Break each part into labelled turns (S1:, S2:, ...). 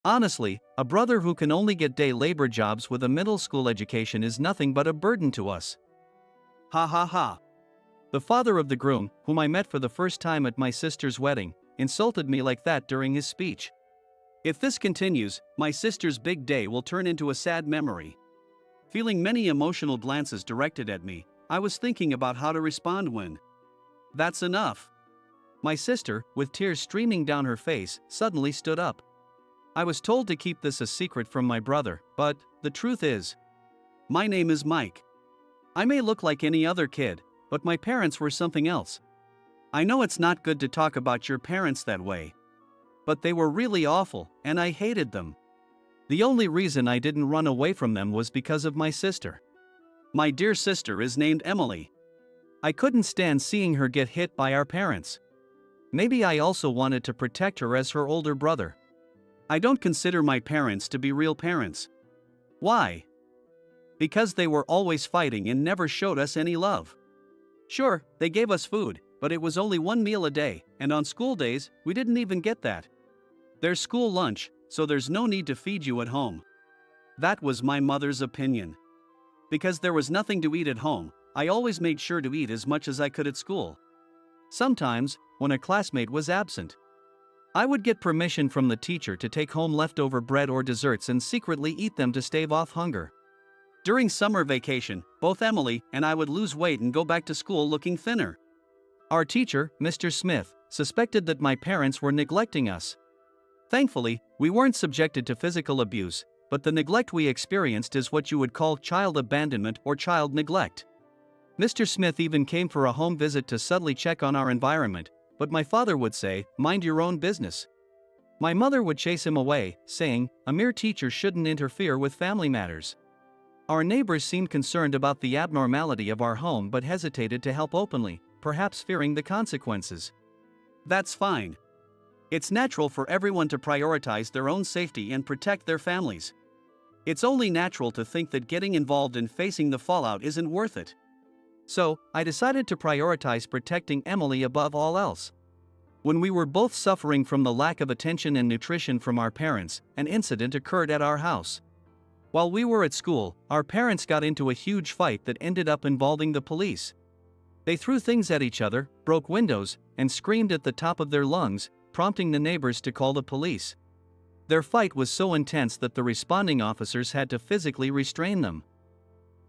S1: Honestly, a brother who can only get day labor jobs with a middle school education is nothing but a burden to us. Ha ha ha. The father of the groom, whom I met for the first time at my sister's wedding, insulted me like that during his speech. If this continues, my sister's big day will turn into a sad memory. Feeling many emotional glances directed at me, I was thinking about how to respond when. That's enough. My sister, with tears streaming down her face, suddenly stood up. I was told to keep this a secret from my brother, but the truth is, my name is Mike. I may look like any other kid, but my parents were something else. I know it's not good to talk about your parents that way, but they were really awful, and I hated them. The only reason I didn't run away from them was because of my sister. My dear sister is named Emily. I couldn't stand seeing her get hit by our parents. Maybe I also wanted to protect her as her older brother. I don't consider my parents to be real parents. Why? Because they were always fighting and never showed us any love. Sure, they gave us food, but it was only one meal a day, and on school days, we didn't even get that. There's school lunch, so there's no need to feed you at home. That was my mother's opinion. Because there was nothing to eat at home, I always made sure to eat as much as I could at school. Sometimes, when a classmate was absent, I would get permission from the teacher to take home leftover bread or desserts and secretly eat them to stave off hunger. During summer vacation, both Emily and I would lose weight and go back to school looking thinner. Our teacher, Mr. Smith, suspected that my parents were neglecting us. Thankfully, we weren't subjected to physical abuse, but the neglect we experienced is what you would call child abandonment or child neglect. Mr. Smith even came for a home visit to subtly check on our environment, but my father would say, "Mind your own business." My mother would chase him away, saying, "A mere teacher shouldn't interfere with family matters." Our neighbors seemed concerned about the abnormality of our home but hesitated to help openly, perhaps fearing the consequences. That's fine. It's natural for everyone to prioritize their own safety and protect their families. It's only natural to think that getting involved in facing the fallout isn't worth it. So, I decided to prioritize protecting Emily above all else. When we were both suffering from the lack of attention and nutrition from our parents, an incident occurred at our house. While we were at school, our parents got into a huge fight that ended up involving the police. They threw things at each other, broke windows, and screamed at the top of their lungs, prompting the neighbors to call the police. Their fight was so intense that the responding officers had to physically restrain them.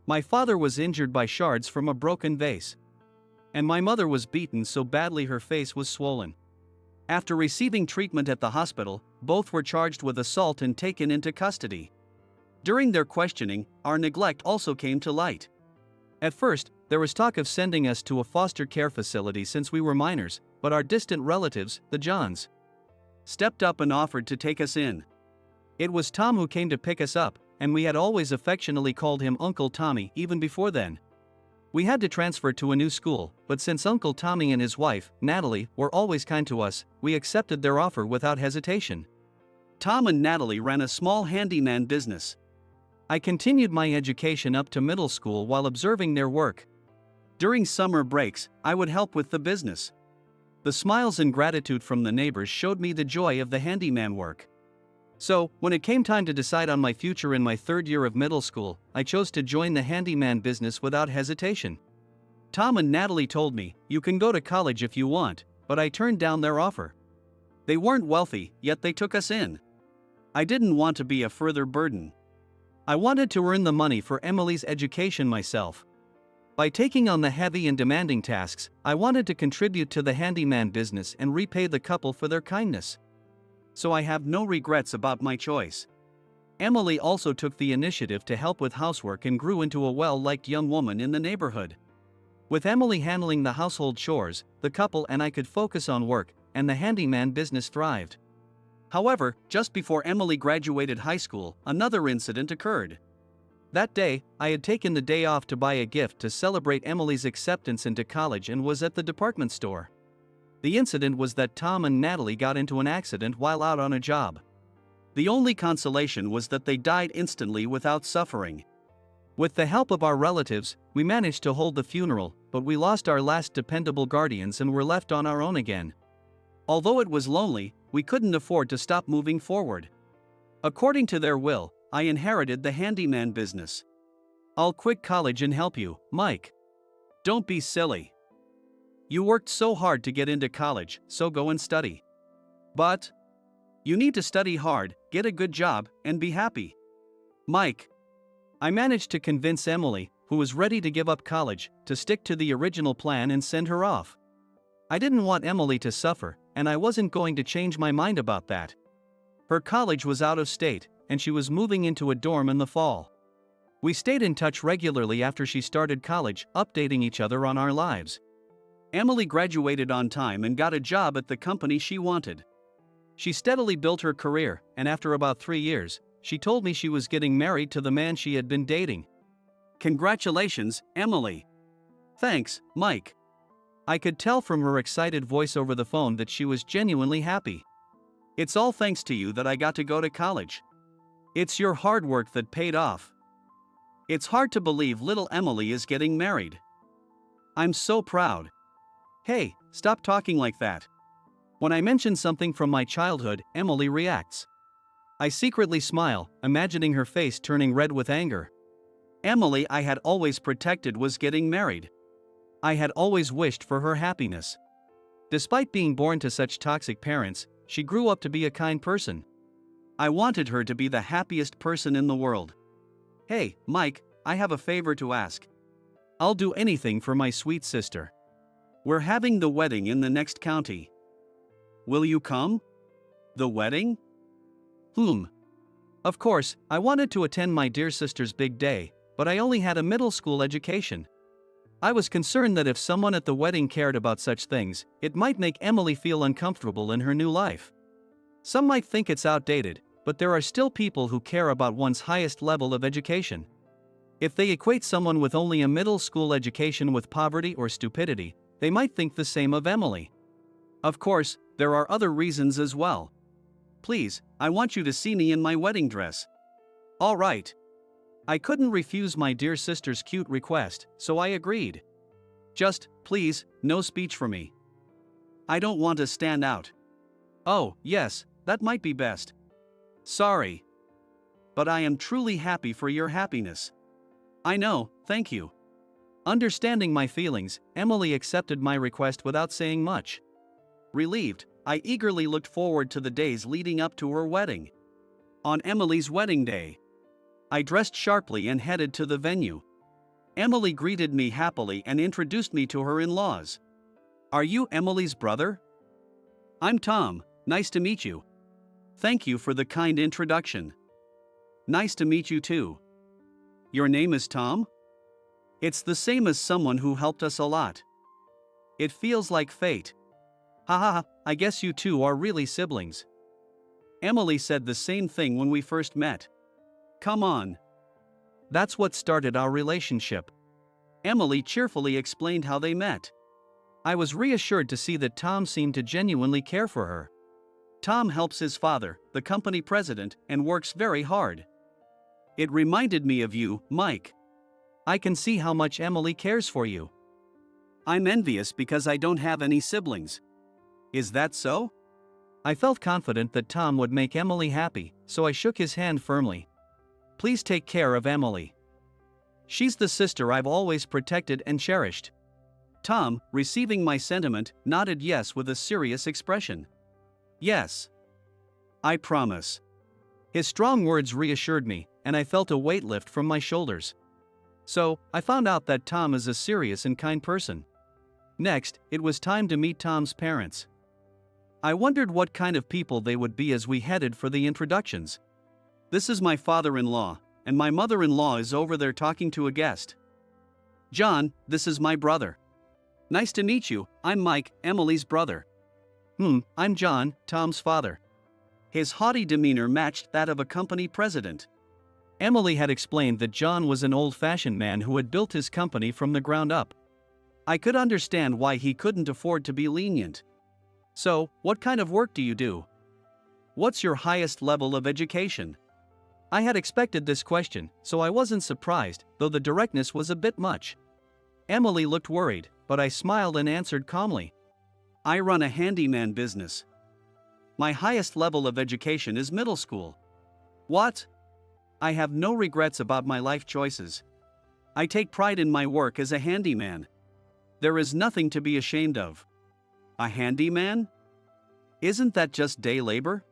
S1: My father was injured by shards from a broken vase. And my mother was beaten so badly her face was swollen. After receiving treatment at the hospital, both were charged with assault and taken into custody. During their questioning, our neglect also came to light. At first, there was talk of sending us to a foster care facility since we were minors, but our distant relatives, the Johns, stepped up and offered to take us in. It was Tom who came to pick us up, and we had always affectionately called him Uncle Tommy even before then. We had to transfer to a new school, but since Uncle Tommy and his wife, Natalie, were always kind to us, we accepted their offer without hesitation. Tom and Natalie ran a small handyman business. I continued my education up to middle school while observing their work. During summer breaks, I would help with the business. The smiles and gratitude from the neighbors showed me the joy of the handyman work. So, when it came time to decide on my future in my third year of middle school, I chose to join the handyman business without hesitation. Tom and Natalie told me, "You can go to college if you want," but I turned down their offer. They weren't wealthy, yet they took us in. I didn't want to be a further burden. I wanted to earn the money for Emily's education myself. By taking on the heavy and demanding tasks, I wanted to contribute to the handyman business and repay the couple for their kindness. So I have no regrets about my choice. Emily also took the initiative to help with housework and grew into a well-liked young woman in the neighborhood. With Emily handling the household chores, the couple and I could focus on work, and the handyman business thrived. However, just before Emily graduated high school, another incident occurred. That day, I had taken the day off to buy a gift to celebrate Emily's acceptance into college and was at the department store. The incident was that Tom and Natalie got into an accident while out on a job. The only consolation was that they died instantly without suffering. With the help of our relatives, we managed to hold the funeral, but we lost our last dependable guardians and were left on our own again. Although it was lonely, we couldn't afford to stop moving forward. According to their will, I inherited the handyman business. I'll quit college and help you, Mike. Don't be silly. You worked so hard to get into college, so go and study. But you need to study hard, get a good job, and be happy. Mike. I managed to convince Emily, who was ready to give up college, to stick to the original plan and send her off. I didn't want Emily to suffer, and I wasn't going to change my mind about that. Her college was out of state, and she was moving into a dorm in the fall. We stayed in touch regularly after she started college, updating each other on our lives. Emily graduated on time and got a job at the company she wanted. She steadily built her career, and after about 3 years, she told me she was getting married to the man she had been dating. Congratulations, Emily. Thanks, Mike. I could tell from her excited voice over the phone that she was genuinely happy. It's all thanks to you that I got to go to college. It's your hard work that paid off. It's hard to believe little Emily is getting married. I'm so proud. Hey, stop talking like that. When I mention something from my childhood, Emily reacts. I secretly smile, imagining her face turning red with anger. Emily I had always protected was getting married. I had always wished for her happiness. Despite being born to such toxic parents, she grew up to be a kind person. I wanted her to be the happiest person in the world. Hey, Mike, I have a favor to ask. I'll do anything for my sweet sister. We're having the wedding in the next county. Will you come? The wedding? Of course, I wanted to attend my dear sister's big day, but I only had a middle school education. I was concerned that if someone at the wedding cared about such things, it might make Emily feel uncomfortable in her new life. Some might think it's outdated, but there are still people who care about one's highest level of education. If they equate someone with only a middle school education with poverty or stupidity, they might think the same of Emily. Of course, there are other reasons as well. Please, I want you to see me in my wedding dress. All right. I couldn't refuse my dear sister's cute request, so I agreed. Just, please, no speech for me. I don't want to stand out. Oh, yes, that might be best. Sorry. But I am truly happy for your happiness. I know, thank you. Understanding my feelings, Emily accepted my request without saying much. Relieved, I eagerly looked forward to the days leading up to her wedding. On Emily's wedding day, I dressed sharply and headed to the venue. Emily greeted me happily and introduced me to her in-laws. Are you Emily's brother? I'm Tom, nice to meet you. Thank you for the kind introduction. Nice to meet you too. Your name is Tom? It's the same as someone who helped us a lot. It feels like fate. Haha, I guess you two are really siblings. Emily said the same thing when we first met. Come on. That's what started our relationship. Emily cheerfully explained how they met. I was reassured to see that Tom seemed to genuinely care for her. Tom helps his father, the company president, and works very hard. It reminded me of you, Mike. I can see how much Emily cares for you. I'm envious because I don't have any siblings. Is that so? I felt confident that Tom would make Emily happy, so I shook his hand firmly. Please take care of Emily. She's the sister I've always protected and cherished. Tom, receiving my sentiment, nodded yes with a serious expression. Yes. I promise. His strong words reassured me, and I felt a weight lift from my shoulders. So, I found out that Tom is a serious and kind person. Next, it was time to meet Tom's parents. I wondered what kind of people they would be as we headed for the introductions. This is my father-in-law, and my mother-in-law is over there talking to a guest. John, this is my brother. Nice to meet you, I'm Mike, Emily's brother. I'm John, Tom's father. His haughty demeanor matched that of a company president. Emily had explained that John was an old-fashioned man who had built his company from the ground up. I could understand why he couldn't afford to be lenient. So, what kind of work do you do? What's your highest level of education? I had expected this question, so I wasn't surprised, though the directness was a bit much. Emily looked worried, but I smiled and answered calmly. I run a handyman business. My highest level of education is middle school. What? I have no regrets about my life choices. I take pride in my work as a handyman. There is nothing to be ashamed of. A handyman? Isn't that just day labor?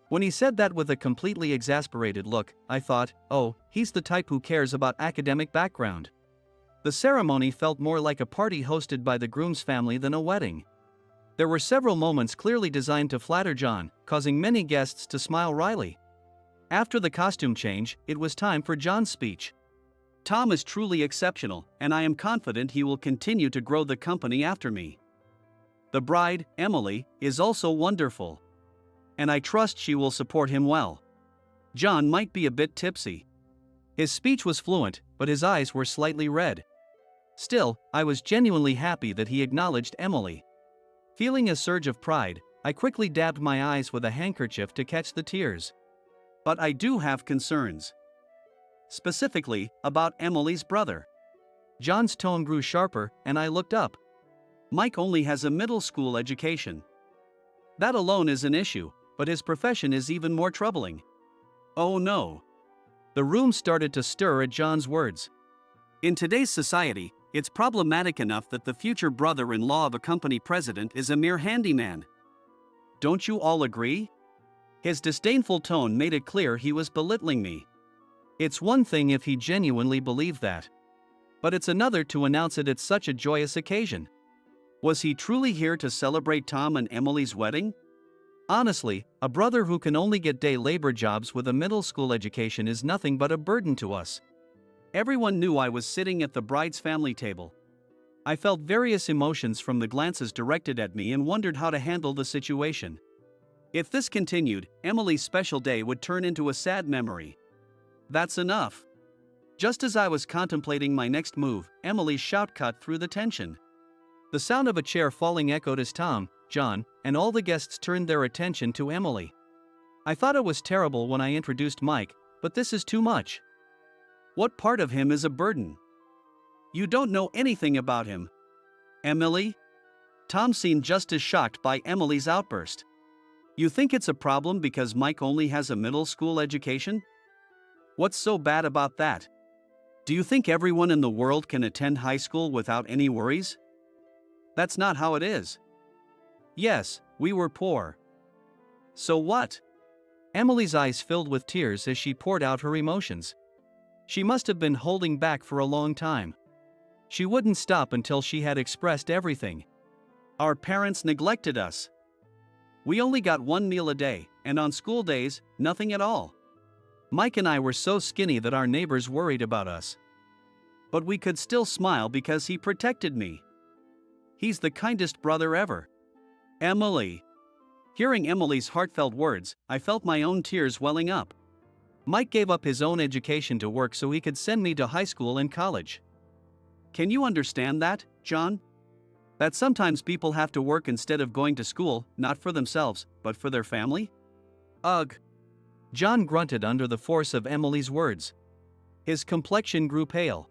S1: When he said that with a completely exasperated look, I thought, oh, he's the type who cares about academic background. The ceremony felt more like a party hosted by the groom's family than a wedding. There were several moments clearly designed to flatter John, causing many guests to smile wryly. After the costume change, it was time for John's speech. Tom is truly exceptional, and I am confident he will continue to grow the company after me. The bride, Emily, is also wonderful. And I trust she will support him well. John might be a bit tipsy. His speech was fluent, but his eyes were slightly red. Still, I was genuinely happy that he acknowledged Emily. Feeling a surge of pride, I quickly dabbed my eyes with a handkerchief to catch the tears. But I do have concerns. Specifically, about Emily's brother. John's tone grew sharper, and I looked up. Mike only has a middle school education. That alone is an issue, but his profession is even more troubling. Oh no. The room started to stir at John's words. In today's society, it's problematic enough that the future brother-in-law of a company president is a mere handyman. Don't you all agree? His disdainful tone made it clear he was belittling me. It's one thing if he genuinely believed that. But it's another to announce it at such a joyous occasion. Was he truly here to celebrate Tom and Emily's wedding? Honestly, a brother who can only get day labor jobs with a middle school education is nothing but a burden to us. Everyone knew I was sitting at the bride's family table. I felt various emotions from the glances directed at me and wondered how to handle the situation. If this continued, Emily's special day would turn into a sad memory. That's enough. Just as I was contemplating my next move, Emily's shout cut through the tension. The sound of a chair falling echoed as Tom, John, and all the guests turned their attention to Emily. I thought it was terrible when I introduced Mike, but this is too much. What part of him is a burden? You don't know anything about him. Emily? Tom seemed just as shocked by Emily's outburst. You think it's a problem because Mike only has a middle school education? What's so bad about that? Do you think everyone in the world can attend high school without any worries? That's not how it is. Yes, we were poor. So what? Emily's eyes filled with tears as she poured out her emotions. She must have been holding back for a long time. She wouldn't stop until she had expressed everything. Our parents neglected us. We only got one meal a day, and on school days, nothing at all. Mike and I were so skinny that our neighbors worried about us. But we could still smile because he protected me. He's the kindest brother ever. Emily. Hearing Emily's heartfelt words, I felt my own tears welling up. Mike gave up his own education to work so he could send me to high school and college. Can you understand that, John? That sometimes people have to work instead of going to school, not for themselves, but for their family? Ugh. John grunted under the force of Emily's words. His complexion grew pale.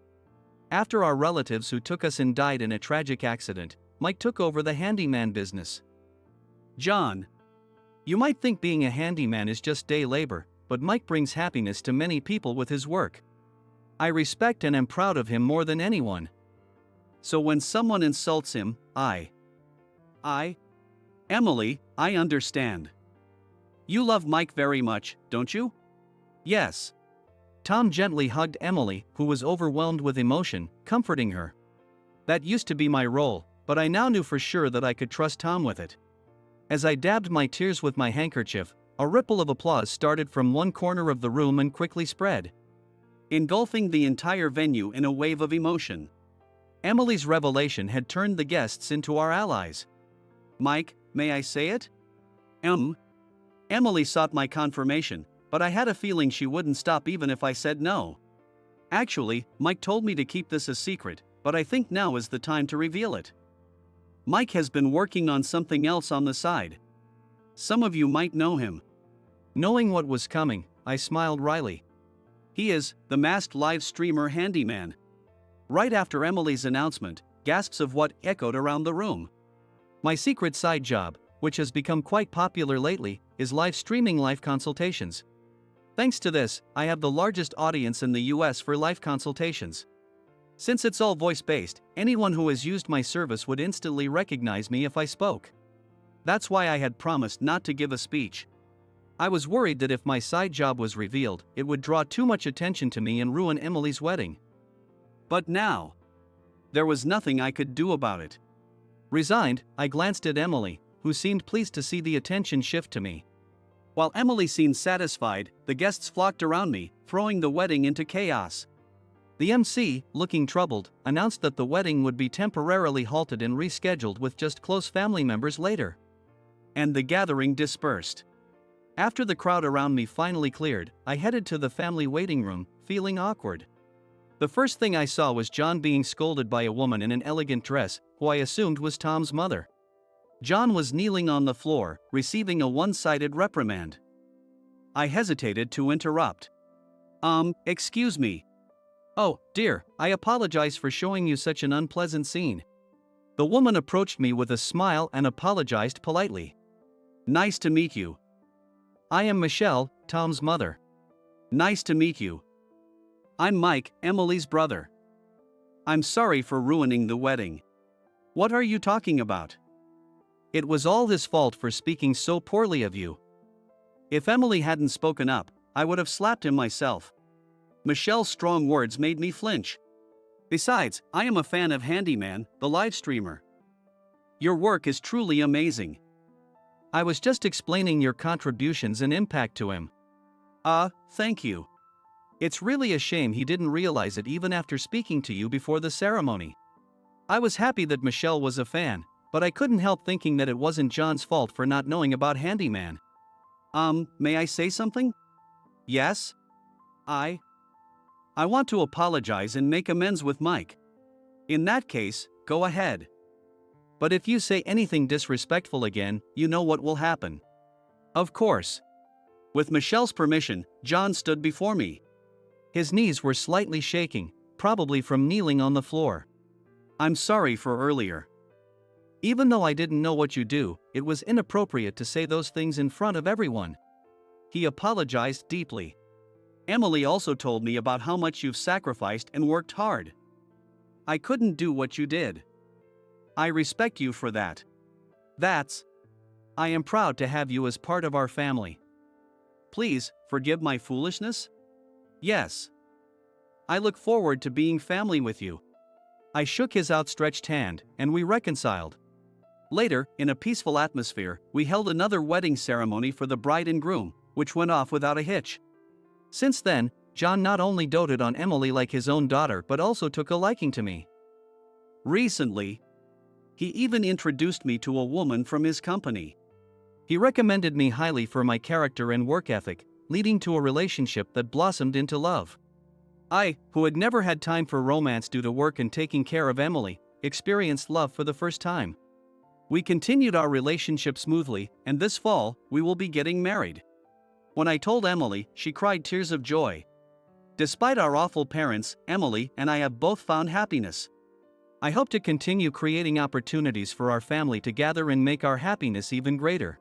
S1: After our relatives who took us in died in a tragic accident, Mike took over the handyman business. John. You might think being a handyman is just day labor, but Mike brings happiness to many people with his work. I respect and am proud of him more than anyone. So when someone insults him, Emily, I understand. You love Mike very much, don't you? Yes. Tom gently hugged Emily, who was overwhelmed with emotion, comforting her. That used to be my role, but I now knew for sure that I could trust Tom with it. As I dabbed my tears with my handkerchief, a ripple of applause started from one corner of the room and quickly spread, engulfing the entire venue in a wave of emotion. Emily's revelation had turned the guests into our allies. Mike, may I say it? Emily sought my confirmation, but I had a feeling she wouldn't stop even if I said no. Actually, Mike told me to keep this a secret, but I think now is the time to reveal it. Mike has been working on something else on the side. Some of you might know him. Knowing what was coming, I smiled wryly. He is the masked live streamer handyman. Right after Emily's announcement, gasps of what echoed around the room. My secret side job, which has become quite popular lately, is live streaming life consultations. Thanks to this, I have the largest audience in the US for life consultations. Since it's all voice-based, anyone who has used my service would instantly recognize me if I spoke. That's why I had promised not to give a speech. I was worried that if my side job was revealed, it would draw too much attention to me and ruin Emily's wedding. But now, there was nothing I could do about it. Resigned, I glanced at Emily, who seemed pleased to see the attention shift to me. While Emily seemed satisfied, the guests flocked around me, throwing the wedding into chaos. The MC, looking troubled, announced that the wedding would be temporarily halted and rescheduled with just close family members later. And the gathering dispersed. After the crowd around me finally cleared, I headed to the family waiting room, feeling awkward. The first thing I saw was John being scolded by a woman in an elegant dress, who I assumed was Tom's mother. John was kneeling on the floor, receiving a one-sided reprimand. I hesitated to interrupt. Excuse me. Oh, dear, I apologize for showing you such an unpleasant scene. The woman approached me with a smile and apologized politely. Nice to meet you. I am Michelle, Tom's mother. Nice to meet you. I'm Mike, Emily's brother. I'm sorry for ruining the wedding. What are you talking about? It was all his fault for speaking so poorly of you. If Emily hadn't spoken up, I would have slapped him myself. Michelle's strong words made me flinch. Besides, I am a fan of Handyman, the live streamer. Your work is truly amazing. I was just explaining your contributions and impact to him. Thank you. It's really a shame he didn't realize it even after speaking to you before the ceremony. I was happy that Michelle was a fan, but I couldn't help thinking that it wasn't John's fault for not knowing about Handyman. May I say something? Yes? I want to apologize and make amends with Mike. In that case, go ahead. But if you say anything disrespectful again, you know what will happen. Of course. With Michelle's permission, John stood before me. His knees were slightly shaking, probably from kneeling on the floor. I'm sorry for earlier. Even though I didn't know what you do, it was inappropriate to say those things in front of everyone. He apologized deeply. Emily also told me about how much you've sacrificed and worked hard. I couldn't do what you did. I respect you for that. I am proud to have you as part of our family. Please, forgive my foolishness? Yes. I look forward to being family with you. I shook his outstretched hand, and we reconciled. Later, in a peaceful atmosphere, we held another wedding ceremony for the bride and groom, which went off without a hitch. Since then, John not only doted on Emily like his own daughter but also took a liking to me. Recently, he even introduced me to a woman from his company. He recommended me highly for my character and work ethic, leading to a relationship that blossomed into love. I, who had never had time for romance due to work and taking care of Emily, experienced love for the first time. We continued our relationship smoothly, and this fall, we will be getting married. When I told Emily, she cried tears of joy. Despite our awful parents, Emily and I have both found happiness. I hope to continue creating opportunities for our family to gather and make our happiness even greater.